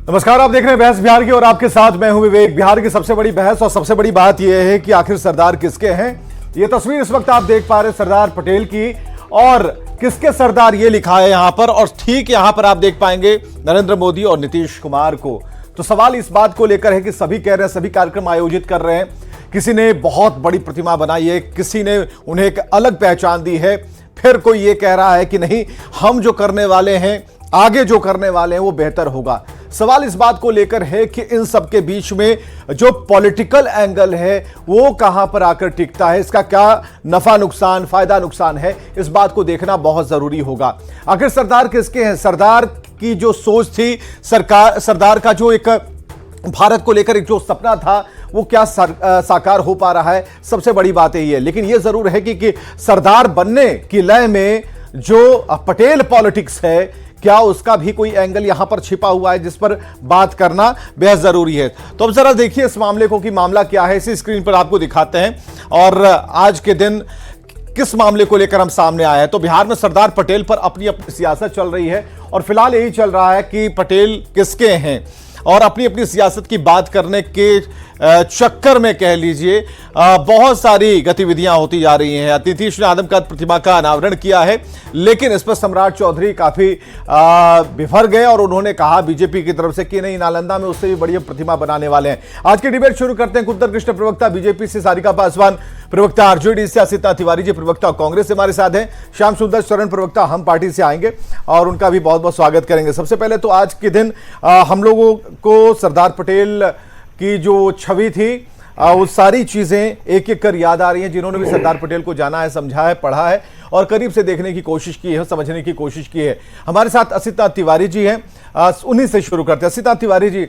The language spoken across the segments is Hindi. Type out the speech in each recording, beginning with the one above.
नमस्कार, आप देख रहे हैं बहस बिहार की और आपके साथ मैं हूं विवेक। बिहार की सबसे बड़ी बहस और सबसे बड़ी बात यह है कि आखिर सरदार किसके हैं। यह तस्वीर इस वक्त आप देख पा रहे हैं सरदार पटेल की, और किसके सरदार ये लिखा है यहां पर, और ठीक यहां पर आप देख पाएंगे नरेंद्र मोदी और नीतीश कुमार को। तो सवाल इस बात को लेकर है कि सभी कह रहे हैं, सभी कार्यक्रम आयोजित कर रहे हैं, किसी ने बहुत बड़ी प्रतिमा बनाई है, किसी ने उन्हें एक अलग पहचान दी है, फिर कोई ये कह रहा है कि नहीं, हम जो करने वाले हैं, आगे जो करने वाले हैं वो बेहतर होगा। सवाल इस बात को लेकर है कि इन सब के बीच में जो पॉलिटिकल एंगल है वो कहां पर आकर टिकता है, इसका क्या नफा नुकसान, फायदा नुकसान है, इस बात को देखना बहुत जरूरी होगा। आखिर सरदार किसके हैं? सरदार की जो सोच थी, सरदार का जो एक भारत को लेकर एक जो सपना था, वो क्या साकार हो पा रहा है, सबसे बड़ी बात यही है। लेकिन यह जरूर है कि सरदार बनने की लय में जो पटेल पॉलिटिक्स है, क्या उसका भी कोई एंगल यहां पर छिपा हुआ है जिस पर बात करना बेहद जरूरी है। तो अब जरा देखिए इस मामले को कि मामला क्या है, इसी स्क्रीन पर आपको दिखाते हैं और आज के दिन किस मामले को लेकर हम सामने आए हैं। तो बिहार में सरदार पटेल पर अपनी अपनी सियासत चल रही है और फिलहाल यही चल रहा है कि पटेल किसके हैं, और अपनी अपनी सियासत की बात करने के चक्कर में कह लीजिए बहुत सारी गतिविधियां होती जा रही हैं। नीतीश ने आदमकद प्रतिमा का अनावरण किया है, लेकिन इस पर सम्राट चौधरी काफी बिफर गए और उन्होंने कहा बीजेपी की तरफ से कि नहीं, नालंदा में उससे भी बड़ी प्रतिमा बनाने वाले हैं। आज की डिबेट शुरू करते हैं। कुंतल कृष्ण प्रवक्ता बीजेपी से, सारिका पासवान प्रवक्ता आरजेडी से, असिता तिवारी जी प्रवक्ता कांग्रेस से हमारे साथ हैं, श्याम सुंदर शरण प्रवक्ता हम पार्टी से आएंगे और उनका भी बहुत बहुत स्वागत करेंगे। सबसे पहले तो आज के दिन हम लोगों को सरदार पटेल की जो छवि थी, वो सारी चीजें एक एक कर याद आ रही हैं। जिन्होंने भी सरदार पटेल को जाना है, समझा है, पढ़ा है और करीब से देखने की कोशिश की है, समझने की कोशिश की है। हमारे साथ असिता तिवारी जी हैं, उन्हीं से शुरू करते हैं। असिता तिवारी जी,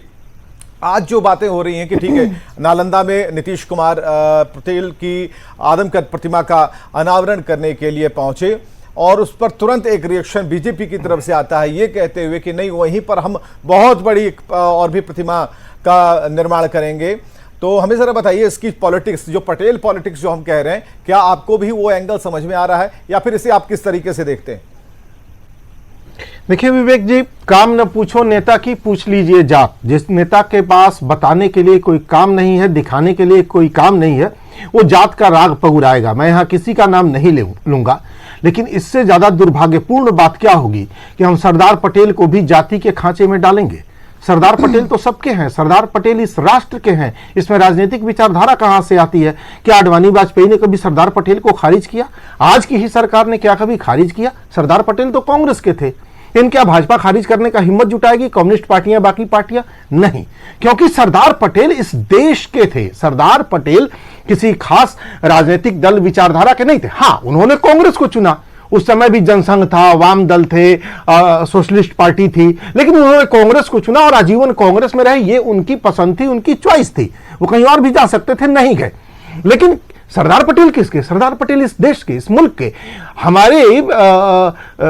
आज जो बातें हो रही हैं कि ठीक है, नालंदा में नीतीश कुमार पटेल की आदमकद प्रतिमा का अनावरण करने के लिए पहुंचे और उस पर तुरंत एक रिएक्शन बीजेपी की तरफ से आता है, ये कहते हुए कि नहीं, वहीं पर हम बहुत बड़ी और भी प्रतिमा का निर्माण करेंगे। तो हमें जरा बताइए इसकी पॉलिटिक्स, जो पटेल पॉलिटिक्स जो हम कह रहे हैं, क्या आपको भी वो एंगल समझ में आ रहा है या फिर इसे आप किस तरीके से देखते हैं? देखिए विवेक जी, काम न पूछो नेता की, पूछ लीजिए जात। जिस नेता के पास बताने के लिए कोई काम नहीं है, दिखाने के लिए कोई काम नहीं है, वो जात का राग पगुराएगा। मैं यहाँ किसी का नाम नहीं लूंगा, लेकिन इससे ज्यादा दुर्भाग्यपूर्ण बात क्या होगी कि हम सरदार पटेल को भी जाति के खांचे में डालेंगे। सरदार पटेल तो सबके हैं, सरदार पटेल इस राष्ट्र के हैं। इसमें राजनीतिक विचारधारा कहां से आती है? क्या अडवाणी वाजपेयी ने कभी सरदार पटेल को खारिज किया? आज की ही सरकार ने क्या कभी खारिज किया? सरदार पटेल तो कांग्रेस के थे, इन क्या भाजपा खारिज करने का हिम्मत जुटाएगी? कम्युनिस्ट पार्टियां, बाकी पार्टियां? नहीं, क्योंकि सरदार पटेल इस देश के थे। सरदार पटेल किसी खास राजनीतिक दल विचारधारा के नहीं थे। हां, उन्होंने कांग्रेस को चुना, उस समय भी जनसंघ था, वाम दल थे, सोशलिस्ट पार्टी थी, लेकिन उन्होंने कांग्रेस को चुना और आजीवन कांग्रेस में रहे। ये उनकी पसंद थी, उनकी चॉइस थी। वो कहीं और भी जा सकते थे, नहीं गए। लेकिन सरदार पटेल किसके? सरदार पटेल इस देश के, इस मुल्क के। हमारे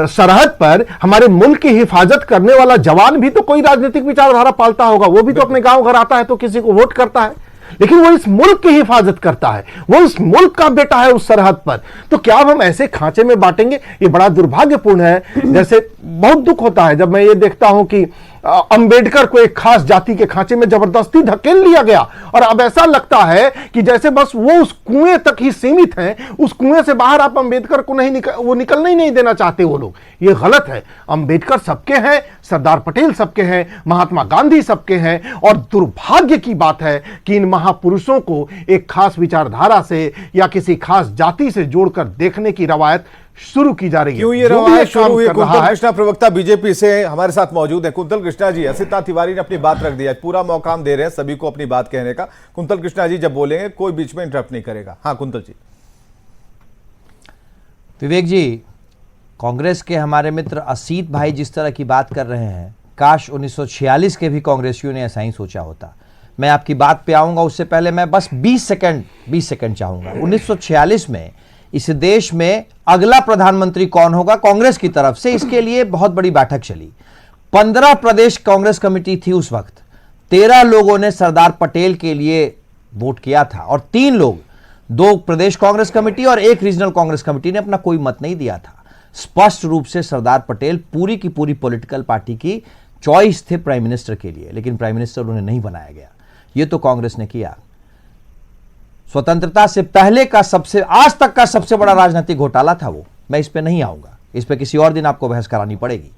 सरहद पर हमारे मुल्क की हिफाजत करने वाला जवान भी तो कोई राजनीतिक विचारधारा पालता होगा। वो भी तो अपने गांव घर आता है तो किसी को वोट करता है, लेकिन वो इस मुल्क की हिफाजत करता है, वो इस मुल्क का बेटा है उस सरहद पर। तो क्या हम ऐसे खांचे में बांटेंगे? ये बड़ा दुर्भाग्यपूर्ण है। जैसे बहुत दुख होता है जब मैं ये देखता हूं कि अंबेडकर को एक खास जाति के खांचे में जबरदस्ती धकेल लिया गया, और अब ऐसा लगता है कि जैसे बस वो उस कुएं तक ही सीमित हैं, उस कुएं से बाहर आप अंबेडकर को नहीं वो निकलने ही नहीं देना चाहते वो लोग। ये गलत है। अंबेडकर सबके हैं, सरदार पटेल सबके हैं, महात्मा गांधी सबके हैं, और दुर्भाग्य की बात है कि इन महापुरुषों को एक खास विचारधारा से या किसी खास जाति से जोड़कर देखने की रवायत शुरू की जा रही है। क्यों ये रवायत शुरू हुई? कुंतल कृष्णा प्रवक्ता बीजेपी से हमारे साथ मौजूद है। कुंतल कृष्णा जी, असिता तिवारी ने अपनी बात रख दी है, पूरा मौका हम दे रहे हैं सभी को अपनी बात कहने का। कुंतल कृष्णा जी जब बोलेंगे कोई बीच में इंटरप्ट नहीं करेगा। हाँ कुंतल जी। विवेक जी, कांग्रेस के हमारे मित्र असीत भाई जिस तरह की बात कर रहे हैं, काश 1946 के भी कांग्रेसियों ने ऐसा ही सोचा होता। मैं आपकी बात पे आऊंगा, उससे पहले मैं बस 20 सेकंड चाहूंगा। 1946 में इस देश में अगला प्रधानमंत्री कौन होगा कांग्रेस की तरफ से, इसके लिए बहुत बड़ी बैठक चली। 15 प्रदेश कांग्रेस कमेटी थी उस वक्त। 13 लोगों ने सरदार पटेल के लिए वोट किया था और 3 लोग, 2 प्रदेश कांग्रेस कमेटी और 1 रीजनल कांग्रेस कमेटी ने अपना कोई मत नहीं दिया था। स्पष्ट रूप से सरदार पटेल पूरी की पूरी पॉलिटिकल पार्टी की चॉइस थे प्राइम मिनिस्टर के लिए, लेकिन प्राइम मिनिस्टर उन्हें नहीं बनाया गया। ये तो कांग्रेस ने किया। स्वतंत्रता से पहले का आज तक का सबसे बड़ा राजनीतिक घोटाला था वो। मैं इस पे नहीं आऊंगा, इस पे किसी और दिन आपको बहस करानी पड़ेगी।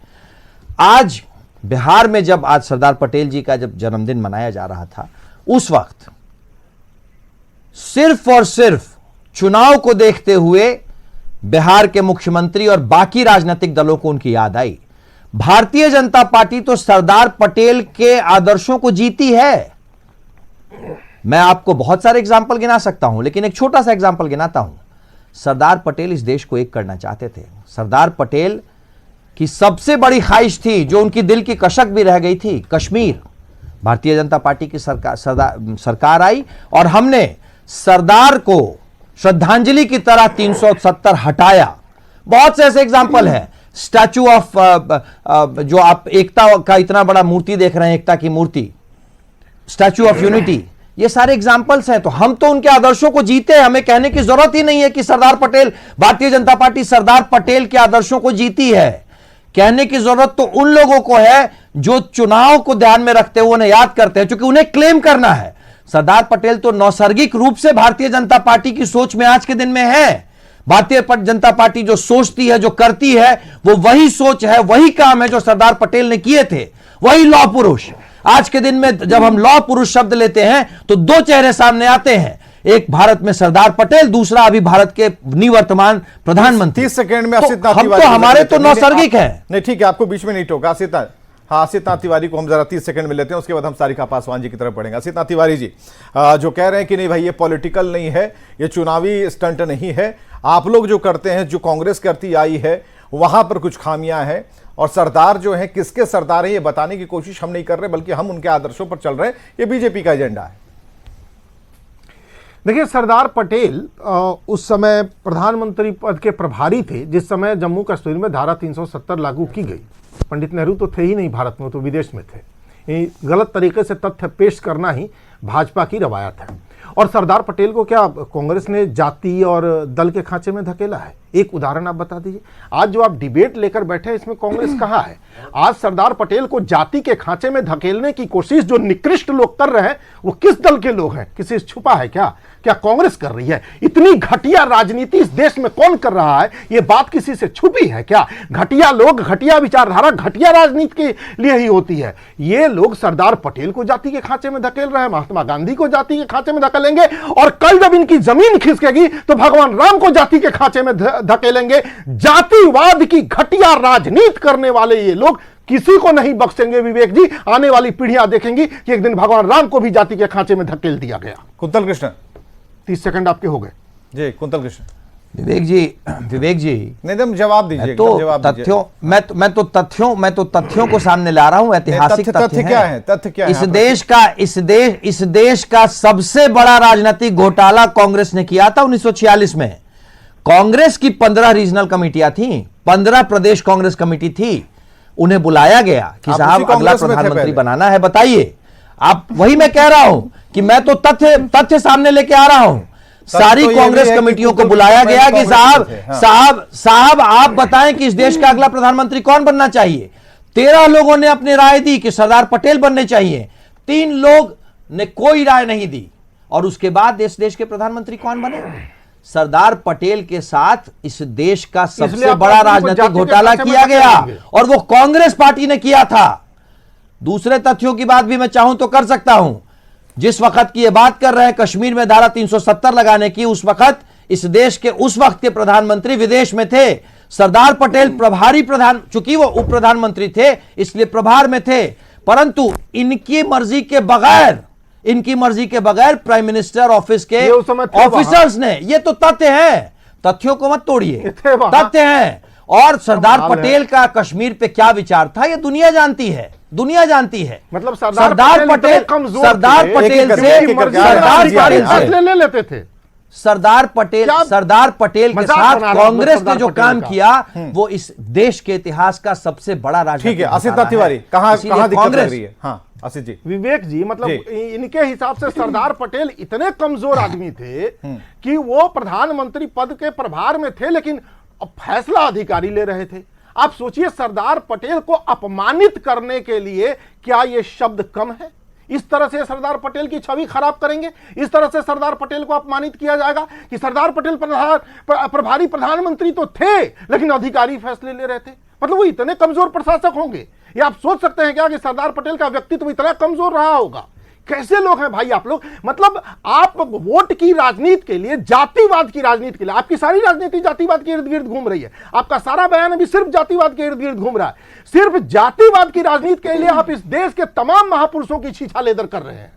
आज बिहार में जब आज सरदार पटेल जी का जब जन्मदिन मनाया जा रहा था, उस वक्त सिर्फ और सिर्फ चुनाव को देखते हुए बिहार के मुख्यमंत्री और बाकी राजनीतिक दलों को उनकी याद आई। भारतीय जनता पार्टी तो सरदार पटेल के आदर्शों को जीती है। मैं आपको बहुत सारे एग्जाम्पल गिना सकता हूं, लेकिन एक छोटा सा एग्जाम्पल गिनाता हूं। सरदार पटेल इस देश को एक करना चाहते थे। सरदार पटेल की सबसे बड़ी ख्वाहिश थी, जो उनकी दिल की कशक भी रह गई थी, कश्मीर। भारतीय जनता पार्टी की सरकार आई और हमने सरदार को श्रद्धांजलि की तरह 370 हटाया। बहुत से ऐसे एग्जाम्पल हैं। स्टैचू ऑफ जो आप एकता का इतना बड़ा मूर्ति देख रहे हैं, एकता की मूर्ति, स्टैचू ऑफ यूनिटी, ये सारे एग्जाम्पल्स हैं। तो हम तो उनके आदर्शों को जीते हैं। हमें कहने की जरूरत ही नहीं है कि सरदार पटेल, भारतीय जनता पार्टी सरदार पटेल के आदर्शों को जीती है। कहने की जरूरत तो उन लोगों को है जो चुनाव को ध्यान में रखते हुए उन्हें याद करते हैं, क्योंकि उन्हें क्लेम करना है। सरदार पटेल तो नैसर्गिक रूप से भारतीय जनता पार्टी की सोच में आज के दिन में है। भारतीय जनता पार्टी जो सोचती है, जो करती है, वो वही सोच है, वही काम है जो सरदार पटेल ने किए थे। वही लौह पुरुष। आज के दिन में जब हम लौह पुरुष शब्द लेते हैं तो दो चेहरे सामने आते हैं। एक भारत में सरदार पटेल, दूसरा अभी भारत के निवर्तमान प्रधानमंत्री। 30 सेकंड में हम तो हमारे तो नैसर्गिक है। नहीं, ठीक है, आपको बीच में नहीं टोका। आसित नाथ तिवारी को हम जरा 30 सेकंड में लेते हैं, उसके बाद हम सारिका पासवान जी की तरफ बढ़ेंगे। आसित नाथ तिवारी जी जो कह रहे हैं कि नहीं भाई, ये पॉलिटिकल नहीं है, ये चुनावी स्टंट नहीं है, आप लोग जो करते हैं, जो कांग्रेस करती आई है, वहां पर कुछ खामियां हैं, और सरदार जो है किसके सरदार है ये बताने की कोशिश हम नहीं कर रहे, बल्कि हम उनके आदर्शों पर चल रहे हैं। ये बीजेपी का एजेंडा है। देखिए, सरदार पटेल उस समय प्रधानमंत्री पद के प्रभारी थे जिस समय जम्मू कश्मीर में धारा 370 लागू की गई। पंडित नेहरू तो थे ही नहीं भारत में, तो विदेश में थे। ये गलत तरीके से तथ्य पेश करना ही भाजपा की रवायत है। और सरदार पटेल को क्या कांग्रेस ने जाति और दल के खांचे में धकेला है? एक उदाहरण आप बता दीजिए। आज जो आप डिबेट लेकर बैठे हैं, इसमें कांग्रेस कहाँ है? आज सरदार पटेल को जाति के खांचे में धकेलने की कोशिश जो निकृष्ट लोग कर रहे हैं, वो किस दल के लोग हैं? किसी से छुपा है क्या? क्या कांग्रेस कर रही है? इतनी घटिया राजनीति इस देश में कौन कर रहा है? ये बात किसी से छुपी है क्या? घटिया लोग, घटिया विचारधारा, घटिया राजनीति के लिए ही होती है। ये लोग सरदार पटेल को जाति के खांचे में धकेल रहे हैं, महात्मा गांधी को जाति के खांचे में धकेलेंगे, और कल जब इनकी जमीन खिसकेगी तो भगवान राम को जाति के खांचे में धकेलेंगे। जातिवाद की घटिया राजनीति करने वाले ये लोग किसी को नहीं बख्शेंगे विवेक जी। आने वाली पीढ़ियां देखेंगी कि एक दिन भगवान राम को भी जाति के खांचे में धकेल दिया गया। कुंतल कृष्ण, 30 सेकंड आपके हो गए जी। कुंतल कृष्ण, विवेक जी नहीं, तुम जवाब दीजिए। मैं तो तथ्यों को सामने ला रहा हूं। ऐतिहासिक तथ्य क्या है? तथ्य क्या है? इस देश का सबसे बड़ा राजनीतिक घोटाला कांग्रेस ने किया था 1946 में। कांग्रेस की 15 रीजनल कमेटियां थी, 15 प्रदेश कांग्रेस कमेटी थी। उन्हें बुलाया गया कि साहब अगला प्रधानमंत्री बनाना है, बताइए। आप, वही मैं कह रहा हूं कि मैं तो तथ्य सामने लेके आ रहा हूं। सारी कांग्रेस कमेटियों को बुलाया गया कि साहब आप बताएं कि इस देश का अगला प्रधानमंत्री कौन बनना चाहिए। 13 लोगों ने अपनी राय दी कि सरदार पटेल बनने चाहिए। 3 लोग ने कोई राय नहीं दी, और उसके बाद इस देश के प्रधानमंत्री कौन बने? सरदार पटेल के साथ इस देश का सबसे बड़ा राजनीतिक घोटाला किया गया, और वो कांग्रेस पार्टी ने किया था। दूसरे तथ्यों की बात भी मैं चाहूं तो कर सकता हूं। जिस वक्त की ये बात कर रहे हैं कश्मीर में धारा 370 लगाने की, उस वक्त इस देश के उस वक्त के प्रधानमंत्री विदेश में थे। सरदार पटेल प्रभारी प्रधान, चूंकि वो उप प्रधानमंत्री थे इसलिए प्रभार में थे, परंतु इनकी मर्जी के बगैर प्राइम मिनिस्टर ऑफिस के ऑफिसर्स ने, ये तो तथ्य है, तथ्यों को मत तोड़िए, तथ्य है। और सरदार पटेल का कश्मीर पे क्या विचार था ये दुनिया जानती है, दुनिया जानती है। मतलब सरदार पटेल से सरदार पटेल के साथ कांग्रेस ने जो काम किया वो इस देश के इतिहास का सबसे बड़ा राजनीतिक। ठीक है, आसित नाथ तिवारी, कहां दिक्कत लग रही है? हाँ आसित जी। विवेक जी, मतलब इनके हिसाब से सरदार पटेल इतने कमजोर आदमी थे कि वो प्रधानमंत्री पद के प्रभार में थे, लेकिन फैसला अधिकारी ले रहे थे। आप सोचिए, सरदार पटेल को अपमानित करने के लिए क्या यह शब्द कम है? इस तरह से सरदार पटेल की छवि खराब करेंगे, इस तरह से सरदार पटेल को अपमानित किया जाएगा कि सरदार पटेल प्रभारी प्रधानमंत्री तो थे लेकिन अधिकारी फैसले ले रहे थे। मतलब वो इतने कमजोर प्रशासक होंगे? ये आप सोच सकते हैं क्या कि सरदार पटेल का व्यक्तित्व इतना कमजोर रहा होगा? कैसे लोग हैं भाई आप लोग? मतलब आप वोट की राजनीति के लिए, जातिवाद की राजनीति के लिए, आपकी सारी राजनीति जातिवाद के इर्द गिर्द घूम रही है। आपका सारा बयान अभी सिर्फ जातिवाद के इर्द गिर्द घूम रहा है। सिर्फ जातिवाद की राजनीति के लिए आप इस देश के तमाम महापुरुषों की छीछालेदर कर रहे हैं।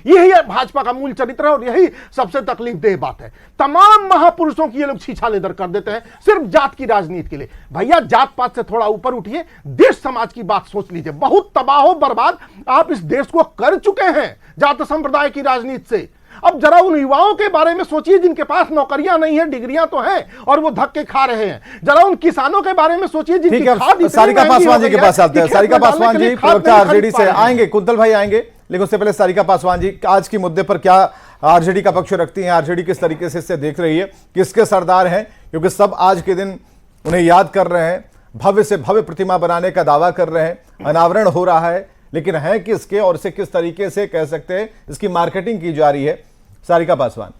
यही है भाजपा का मूल चरित्र है और यही सबसे तकलीफदेह बात है। तमाम महापुरुषों की ये लोग छीछालेदर कर देते हैं सिर्फ जात की राजनीति के लिए। भैया जात पात से थोड़ा ऊपर उठिए, देश समाज की बात सोच लीजिए। बहुत तबाह बर्बाद आप इस देश को कर चुके हैं जात संप्रदाय की राजनीति से। अब जरा उन युवाओं के बारे में सोचिए जिनके पास नौकरियां नहीं है, डिग्रियां तो हैं और वो धक्के खा रहे हैं। जरा उन किसानों के बारे में सोचिए जिनकी खाद सारिका पासवान जी के पास आते हैं। सारिका पासवान जी आरजेडी से आएंगे, कुंतल भाई आएंगे, लेकिन उससे पहले सारिका पासवान जी आज के मुद्दे पर क्या आरजेडी का पक्ष रखती हैं? आरजेडी किस तरीके से इससे देख रही है? किसके सरदार हैं? क्योंकि सब आज के दिन उन्हें याद कर रहे हैं, भव्य से भव्य प्रतिमा बनाने का दावा कर रहे हैं, अनावरण हो रहा है, लेकिन है किसके और इसे किस तरीके से कह सकते हैं इसकी मार्केटिंग की जा रही है? सारिका पासवान।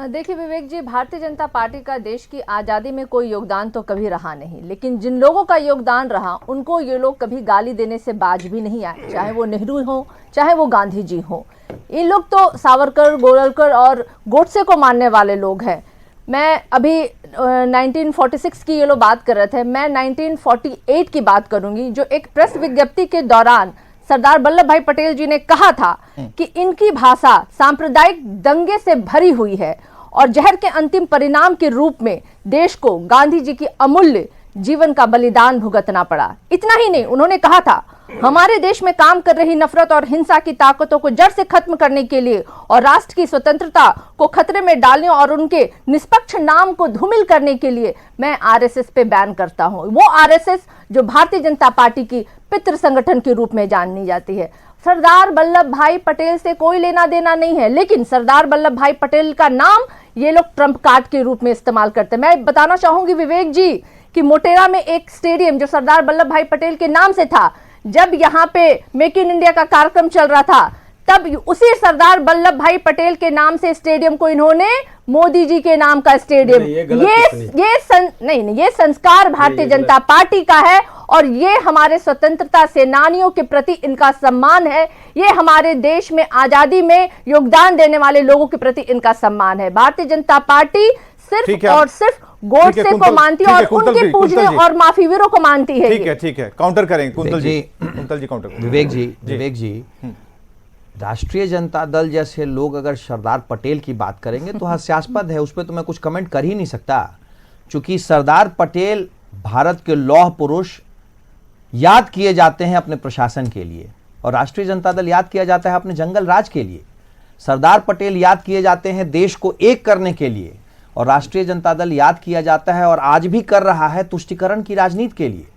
देखिए विवेक जी, भारतीय जनता पार्टी का देश की आज़ादी में कोई योगदान तो कभी रहा नहीं, लेकिन जिन लोगों का योगदान रहा उनको ये लोग कभी गाली देने से बाज भी नहीं आए, चाहे वो नेहरू हो चाहे वो गांधी जी हो। इन लोग तो सावरकर, गोलवलकर और गोडसे को मानने वाले लोग हैं। मैं अभी 1946 की ये लोग बात कर रहे थे, मैं 1948 की बात करूंगी, जो एक प्रेस विज्ञप्ति के दौरान सरदार वल्लभ भाई पटेल जी ने कहा था कि इनकी भाषा सांप्रदायिक दंगे से भरी हुई है और जहर के अंतिम परिणाम के रूप में देश को गांधी जी की अमूल्य जीवन का बलिदान भुगतना पड़ा। इतना ही नहीं, उन्होंने कहा था हमारे देश में काम कर रही नफरत और हिंसा की ताकतों को जड़ से खत्म करने के लिए और राष्ट्र की स्वतंत्रता को खतरे में डालने और उनके निष्पक्ष नाम को धूमिल करने के लिए मैं आरएसएस पे बैन करता हूं। वो आरएसएस जो भारतीय जनता पार्टी की पितृ संगठन के रूप में जानी जाती है। सरदार वल्लभ भाई पटेल से कोई लेना देना नहीं है, लेकिन सरदार वल्लभ भाई पटेल का नाम ये लोग ट्रम्प कार्ड के रूप में इस्तेमाल करते हैं। मैं बताना चाहूंगी विवेक जी कि मोटेरा में एक स्टेडियम जो सरदार वल्लभ भाई पटेल के नाम से था, जब यहाँ पे मेक इन इंडिया का कार्यक्रम चल रहा था तब उसी सरदार वल्लभ भाई पटेल के नाम से स्टेडियम को इन्होंने मोदी जी के नाम का स्टेडियम, ये संस्कार भारतीय जनता पार्टी का है और ये हमारे स्वतंत्रता सेनानियों के प्रति इनका सम्मान है। ये हमारे देश में आजादी में योगदान देने वाले लोगों के प्रति इनका सम्मान है। भारतीय जनता पार्टी सिर्फ और सिर्फ गोडसे को मानती है और उनके पूजने और माफीवीरों को मानती है। ठीक है, काउंटर करेंगे कुंतल जी काउंटर। विवेक जी, राष्ट्रीय जनता दल जैसे लोग अगर सरदार पटेल की बात करेंगे तो हास्यास्पद है, उस पर तो मैं कुछ कमेंट कर ही नहीं सकता। क्योंकि सरदार पटेल भारत के लौह पुरुष याद किए जाते हैं अपने प्रशासन के लिए और राष्ट्रीय जनता दल याद किया जाता है अपने जंगल राज के लिए। सरदार पटेल याद किए जाते हैं देश को एक करने के लिए और राष्ट्रीय जनता दल याद किया जाता है और आज भी कर रहा है तुष्टिकरण की राजनीति के लिए।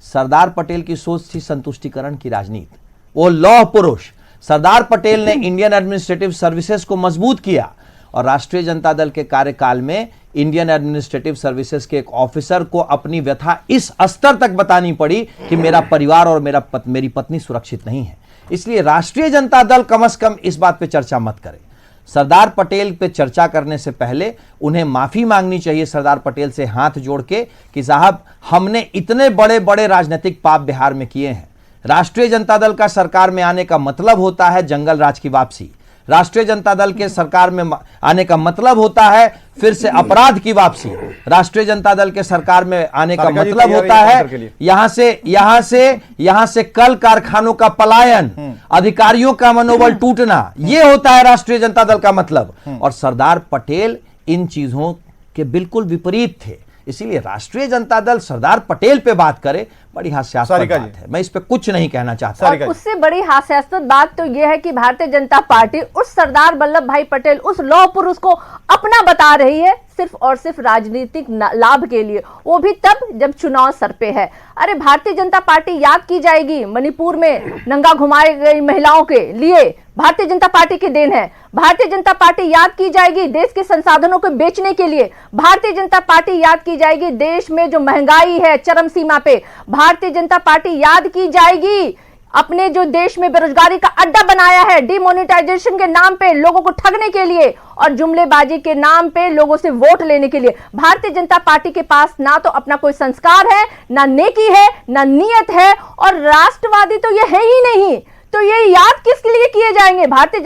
सरदार पटेल की सोच थी संतुष्टिकरण की राजनीति। वो लौह पुरुष सरदार पटेल ने इंडियन एडमिनिस्ट्रेटिव सर्विसेज को मजबूत किया और राष्ट्रीय जनता दल के कार्यकाल में इंडियन एडमिनिस्ट्रेटिव सर्विसेज के एक ऑफिसर को अपनी व्यथा इस स्तर तक बतानी पड़ी कि मेरा परिवार और मेरी पत्नी सुरक्षित नहीं है। इसलिए राष्ट्रीय जनता दल कम से कम इस बात पे चर्चा मत करे। सरदार पटेल पे चर्चा करने से पहले उन्हें माफी मांगनी चाहिए सरदार पटेल से हाथ जोड़ के कि साहब हमने इतने बड़े बड़े राजनीतिक पाप बिहार में किए हैं। राष्ट्रीय जनता दल का सरकार में आने का मतलब होता है जंगल राज की वापसी। राष्ट्रीय जनता दल के सरकार में आने का मतलब होता है फिर से अपराध की वापसी। राष्ट्रीय जनता दल के सरकार में आने का मतलब होता है यहां से कल कारखानों का पलायन, अधिकारियों का मनोबल टूटना। यह होता है राष्ट्रीय जनता दल का मतलब। और सरदार पटेल इन चीजों के बिल्कुल विपरीत थे। इसीलिए राष्ट्रीय जनता दल सरदार पटेल पे बात करे, बड़ी हास्यास्पद बात है। मैं इस पे कुछ नहीं कहना चाहता। और उससे बड़ी हास्यास्पद बात तो यह है कि भारतीय जनता पार्टी उस सरदार वल्लभ भाई पटेल, उस लौह पुरुष को अपना बता रही है सिर्फ और सिर्फ राजनीतिक लाभ के लिए, वो भी तब जब चुनाव सर पे है। अरे भारतीय जनता पार्टी याद की जाएगी मणिपुर में नंगा घुमाई गई महिलाओं के लिए, भारतीय जनता पार्टी की देन है। भारतीय जनता पार्टी याद की जाएगी देश के संसाधनों को बेचने के लिए, भारतीय जनता पार्टी याद की जाएगी देश में जो महंगाई है चरम सीमा पे, भारतीय जनता पार्टी याद की जाएगी अपने जो देश में बेरोजगारी का अड्डा बनाया है, डिमोनेटाइजेशन के नाम पे लोगों को ठगने के लिए और जुमलेबाजी के नाम पे लोगों से वोट लेने के लिए। भारतीय जनता पार्टी के पास ना तो अपना कोई संस्कार है, ना नेकी है, ना नियत है, और राष्ट्रवादी तो ये है ही नहीं। तो ये याद किसके लिए किए जाएंगे? भारतीय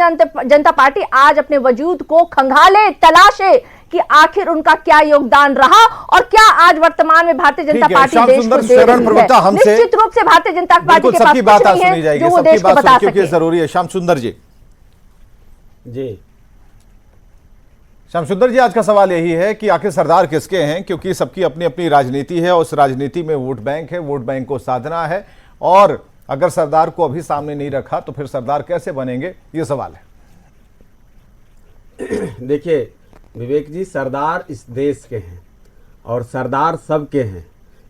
जनता पार्टी आज अपने वजूद को खंगाले, तलाशे कि आखिर उनका क्या योगदान रहा और क्या आज वर्तमान में भारतीय जनता पार्टी देश को दे रही है। निश्चित रूप से भारतीय जनता पार्टी के पास कुछ नहीं है जो वो देश को बता सके। जरूरी है। श्याम सुंदर जी, श्याम सुंदर जी, आज का सवाल यही है कि आखिर सरदार किसके हैं, क्योंकि सबकी अपनी अपनी राजनीति है, उस राजनीति में वोट बैंक है, वोट बैंक को साधना है, और अगर सरदार को अभी सामने नहीं रखा तो फिर सरदार कैसे बनेंगे, ये सवाल है। देखिए विवेक जी, सरदार इस देश के हैं और सरदार सबके हैं।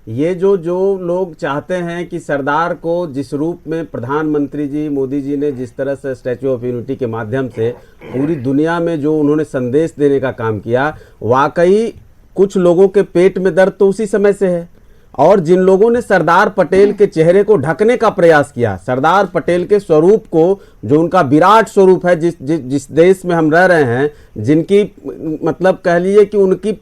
ये जो लोग चाहते हैं कि सरदार को जिस रूप में प्रधानमंत्री जी मोदी जी ने जिस तरह से स्टैच्यू ऑफ यूनिटी के माध्यम से पूरी दुनिया में जो उन्होंने संदेश देने का काम किया, वाकई कुछ लोगों के पेट में दर्द तो उसी समय से है। और जिन लोगों ने सरदार पटेल के चेहरे को ढकने का प्रयास किया, सरदार पटेल के स्वरूप को, जो उनका विराट स्वरूप है, जिस देश में हम रह रहे हैं, जिनकी मतलब कह लीजिए कि उनकी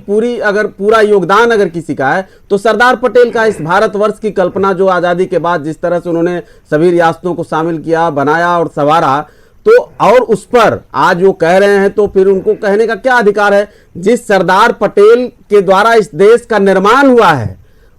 पूरी अगर पूरा योगदान अगर किसी का है तो सरदार पटेल का। इस भारतवर्ष की कल्पना जो आज़ादी के बाद जिस तरह से उन्होंने सभी रियासतों को शामिल किया, बनाया और संवारा, तो और उस पर आज वो कह रहे हैं तो फिर उनको कहने का क्या अधिकार है? जिस सरदार पटेल के द्वारा इस देश का निर्माण हुआ है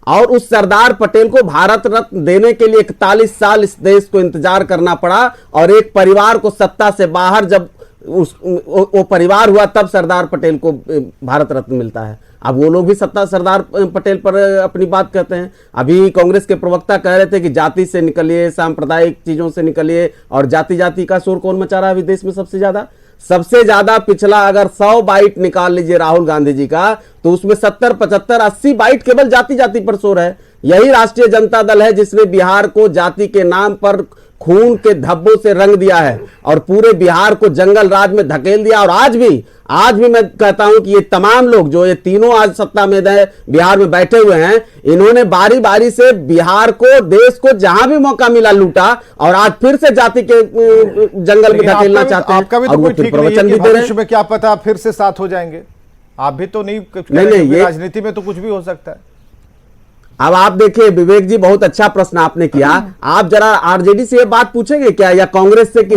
और उस सरदार पटेल को भारत रत्न देने के लिए 41 साल इस देश को इंतजार करना पड़ा, और एक परिवार को सत्ता से बाहर जब वो परिवार हुआ तब सरदार पटेल को भारत रत्न मिलता है। अब वो लोग भी सरदार पटेल पर अपनी बात कहते हैं। अभी कांग्रेस के प्रवक्ता कह रहे थे कि जाति से निकलिए, सांप्रदायिक चीजों से निकलिए, और जाति का शोर कौन मचा रहा है अभी देश में? सबसे ज्यादा पिछला अगर 100 बाइट निकाल लीजिए राहुल गांधी जी का, तो उसमें 70, 75, 80 बाइट केवल जाति पर शोर है। यही राष्ट्रीय जनता दल है जिसने बिहार को जाति के नाम पर खून के धब्बों से रंग दिया है और पूरे बिहार को जंगल राज में धकेल दिया। और आज भी मैं कहता हूं कि ये तमाम लोग जो ये तीनों आज सत्ता में बिहार में बैठे हुए हैं, इन्होंने बारी बारी से बिहार को, देश को जहां भी मौका मिला लूटा, और आज फिर से जाति के जंगल में धकेलना चाहते हैं। आपका भी तो कोई ठीक नहीं है कि भविष्य में क्या पता फिर से साथ हो जाएंगे। आप भी तो नहीं, ये राजनीति में तो कुछ भी हो सकता है। अब आप देखिए विवेक जी, बहुत अच्छा प्रश्न आपने किया। आप जरा आरजेडी से ये बात पूछेंगे क्या, या कांग्रेस से कि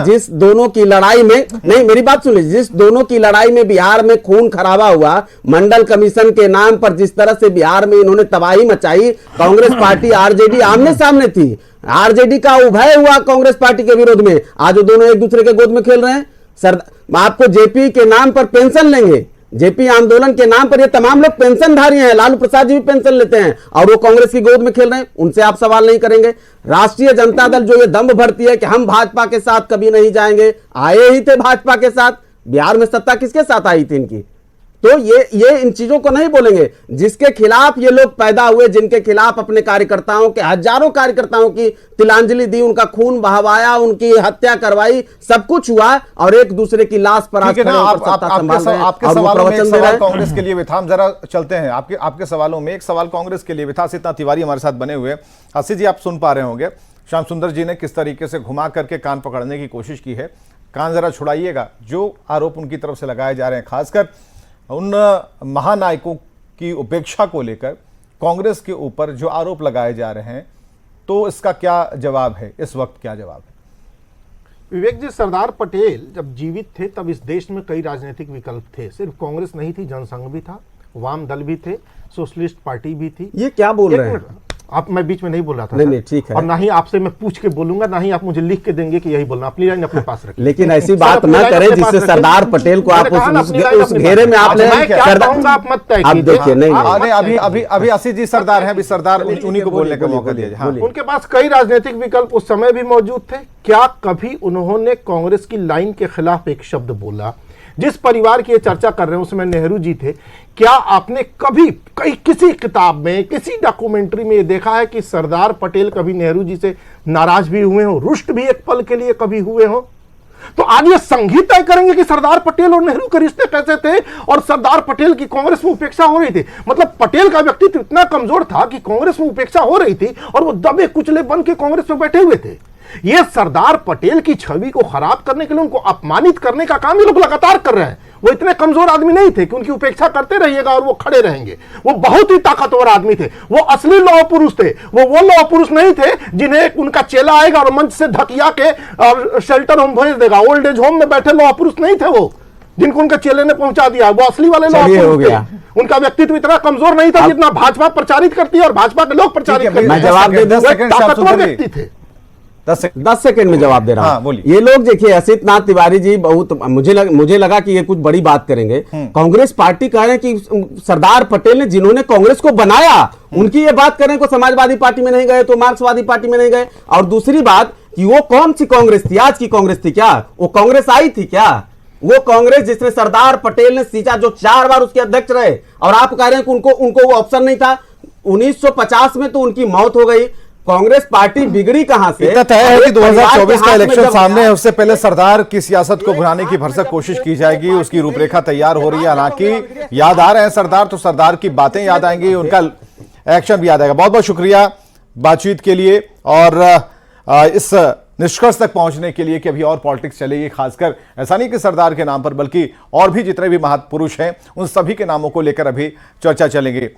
जिस दोनों की लड़ाई में, नहीं मेरी बात सुन लीजिए, जिस दोनों की लड़ाई में बिहार में खून खराबा हुआ, मंडल कमीशन के नाम पर जिस तरह से बिहार में इन्होंने तबाही मचाई, कांग्रेस पार्टी आरजेडी आमने सामने थी, आरजेडी का उभय हुआ कांग्रेस पार्टी के विरोध में। आज वो दोनों एक दूसरे के गोद में खेल रहे हैं। सर आपको जेपी के नाम पर पेंशन लेंगे, जेपी आंदोलन के नाम पर ये तमाम लोग पेंशनधारी हैं, लालू प्रसाद जी भी पेंशन लेते हैं, और वो कांग्रेस की गोद में खेल रहे हैं। उनसे आप सवाल नहीं करेंगे। राष्ट्रीय जनता दल जो ये दंभ भरती है कि हम भाजपा के साथ कभी नहीं जाएंगे, आए ही थे भाजपा के साथ। बिहार में सत्ता किसके साथ आई थी इनकी? तो ये इन चीजों को नहीं बोलेंगे। जिसके खिलाफ ये लोग पैदा हुए, जिनके खिलाफ अपने कार्यकर्ताओं के, हजारों कार्यकर्ताओं की तिलांजलि दी, उनका खून बहवाया, उनकी हत्या करवाई, सब कुछ हुआ, और एक दूसरे की लाश पर आपके सवालों में एक सवाल कांग्रेस के लिए भी था। हम जरा चलते हैं आपके सवालों में। एक सवाल कांग्रेस के लिए भी था। सीता तिवारी हमारे साथ बने हुए। आशीष जी, आप सुन पा रहे होंगे श्याम सुंदर जी ने किस तरीके से घुमा करके कान पकड़ने की कोशिश की है। कान जरा छुड़ाइएगा। जो आरोप उनकी तरफ से लगाए जा रहे हैं, खासकर उन महानायकों की उपेक्षा को लेकर कांग्रेस के ऊपर जो आरोप लगाए जा रहे हैं, तो इसका क्या जवाब है? इस वक्त क्या जवाब है? विवेक जी, सरदार पटेल जब जीवित थे तब इस देश में कई राजनीतिक विकल्प थे। सिर्फ कांग्रेस नहीं थी, जनसंघ भी था, वाम दल भी थे, सोशलिस्ट पार्टी भी थी। ये क्या बोल रहे हैं आप? मैं बीच में नहीं बोल रहा था। नहीं ठीक है। और ना ही आपसे मैं पूछ के बोलूंगा, ना ही आप मुझे लिख के देंगे कि यही बोलना। अपनी लाइन अपने पास रखें। लेकिन ऐसी बात ना करें जिससे सरदार पटेल को आप उस घेरे में आप ले। आप मत तय कीजिए। देखिए नहीं, अभी आशीष जी सरदार हैं, अभी सरदार उन्हीं को बोलने का मौका दिया। उनके पास कई राजनीतिक विकल्प उस समय भी मौजूद थे। क्या कभी उन्होंने कांग्रेस की लाइन के खिलाफ एक शब्द बोला? जिस परिवार की ये चर्चा कर रहे हैं उसमें नेहरू जी थे। क्या आपने कभी किसी किताब में, किसी डॉक्यूमेंट्री में ये देखा है कि सरदार पटेल कभी नेहरू जी से नाराज भी हुए हो, रुष्ट भी एक पल के लिए कभी हुए हो? तो आज ये संगीत तय करेंगे कि सरदार पटेल और नेहरू के रिश्ते कैसे थे और सरदार पटेल की कांग्रेस में उपेक्षा हो रही थी। मतलब पटेल का व्यक्तित्व इतना कमजोर था कि कांग्रेस में उपेक्षा हो रही थी और वो दबे कुचले बन के कांग्रेस में बैठे हुए थे। ये सरदार पटेल की छवि को खराब करने के लिए, उनको अपमानित करने का काम ये लोग लगातार कर रहे हैं। वो इतने कमजोर आदमी नहीं थे कि उनकी उपेक्षा करते रहिएगा और वो खड़े रहेंगे। वो बहुत ही ताकतवर आदमी थे, वो असली लौह पुरुष थे। वो लौह पुरुष नहीं थे जिन्हें उनका चेला आएगा और मंच से धकिया के शेल्टर होम भेज देगा। ओल्ड एज होम में बैठे लौह पुरुष नहीं थे वो, जिनको उनके चेले ने पहुंचा दिया। वो असली वाले लौह पुरुष थे। उनका व्यक्तित्व इतना कमजोर नहीं था जितना भाजपा प्रचारित करती है और भाजपा के लोग प्रचारित करते हैं। मैं जवाब दे 10 सेकंड ताकतवर व्यक्ति थे। 10 सेकंड में जवाब दे रहा हूं। हाँ, बोलिए। ये लोग देखिए, असित नाथ तिवारी जी बहुत मुझे लगा कि ये कुछ बड़ी बात करेंगे। कांग्रेस पार्टी कह रहे हैं कि सरदार पटेल ने जिन्होंने कांग्रेस को बनाया उनकी ये बात करें को समाजवादी पार्टी में नहीं गए तो मार्क्सवादी पार्टी में नहीं गए। और दूसरी बात कि वो कौन सी कांग्रेस थी? आज की कांग्रेस थी क्या? वो कांग्रेस आई थी क्या? वो कांग्रेस जिसने सरदार पटेल ने सींचा, जो 4 बार उसके अध्यक्ष रहे, और आप कह रहे हैं कि उनको वो ऑप्शन नहीं था। 1950 में तो उनकी मौत हो गई। कांग्रेस पार्टी बिगड़ी कहां से? इतना तय है कि 2024 का इलेक्शन सामने है, उससे पहले सरदार की सियासत को भुनाने की भरसक कोशिश की जाएगी। उसकी रूपरेखा तैयार हो रही है। हालांकि याद आ रहे हैं सरदार, तो सरदार की बातें याद आएंगी, उनका एक्शन भी याद आएगा। बहुत बहुत शुक्रिया बातचीत के लिए और इस निष्कर्ष तक पहुंचने के लिए कि अभी और पॉलिटिक्स चलेगी। खासकर ऐसा नहीं कि सरदार के नाम पर, बल्कि और भी जितने भी महापुरुष हैं उन सभी के नामों को लेकर अभी चर्चा चलेगी।